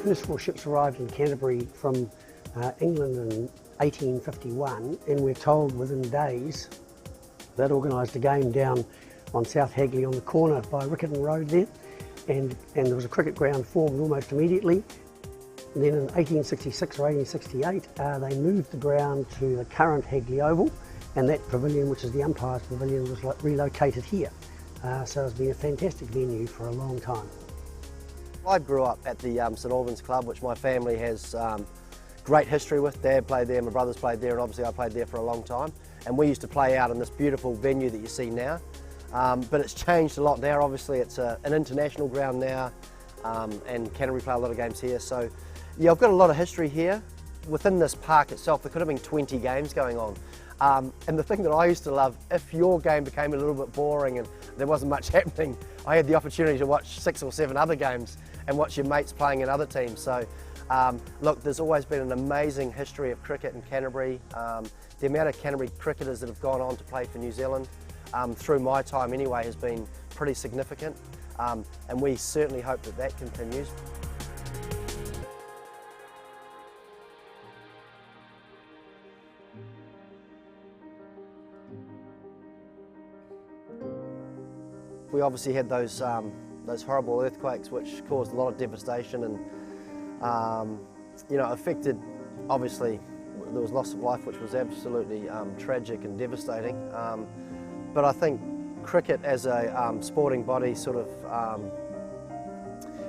first 4 ships arrived in Canterbury from England in 1851, and we're told within days they'd organised a game down on South Hagley on the corner by Riccarton Road there, and there was a cricket ground formed almost immediately. And then in 1866 or 1868 they moved the ground to the current Hagley Oval, and that pavilion, which is the umpire's pavilion, was relocated here. So it's been a fantastic venue for a long time. I grew up at the St Albans Club, which my family has great history with. Dad played there, my brothers played there, and obviously I played there for a long time. And we used to play out in this beautiful venue that you see now. But it's changed a lot now. Obviously it's an international ground now, and Canterbury play a lot of games here. So yeah, I've got a lot of history here. Within this park itself, there could have been 20 games going on. And the thing that I used to love, if your game became a little bit boring and there wasn't much happening, I had the opportunity to watch 6 or 7 other games and watch your mates playing in other teams. So look, there's always been an amazing history of cricket in Canterbury. The amount of Canterbury cricketers that have gone on to play for New Zealand, through my time anyway, has been pretty significant. And we certainly hope that that continues. We obviously had those horrible earthquakes which caused a lot of devastation and affected, obviously there was loss of life which was absolutely tragic and devastating. But I think cricket as a sporting body sort of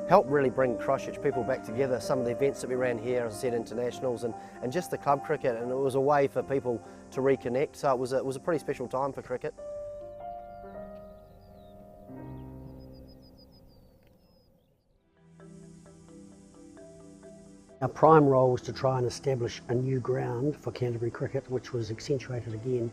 helped really bring Christchurch people back together. Some of the events that we ran here, as I said, internationals and just the club cricket, and it was a way for people to reconnect. So it was a pretty special time for cricket. Our prime role was to try and establish a new ground for Canterbury cricket, which was accentuated again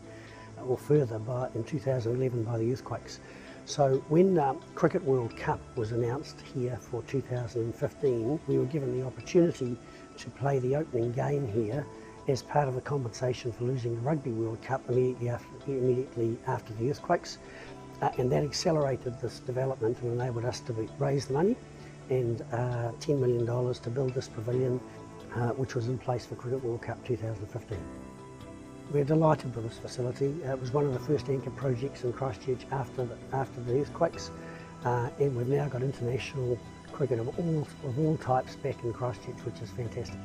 or further in 2011 by the earthquakes. So when Cricket World Cup was announced here for 2015, we were given the opportunity to play the opening game here as part of the compensation for losing the Rugby World Cup immediately after the earthquakes. And that accelerated this development and enabled us to raise the money and $10 million to build this pavilion, which was in place for Cricket World Cup 2015. We're delighted with this facility. It was one of the first anchor projects in Christchurch after the earthquakes, and we've now got international cricket of all types back in Christchurch, which is fantastic.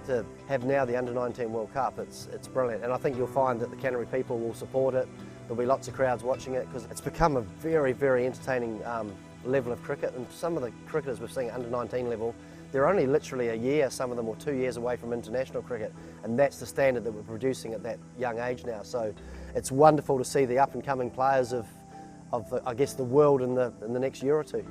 To have now the Under-19 World Cup, it's brilliant, and I think you'll find that the Canterbury people will support it. There'll be lots of crowds watching it because it's become a very, very entertaining level of cricket, and some of the cricketers we're seeing at under-19 level, they're only literally a year, some of them, or 2 years away from international cricket, and that's the standard that we're producing at that young age now. So it's wonderful to see the up-and-coming players of I guess the world in the next year or two.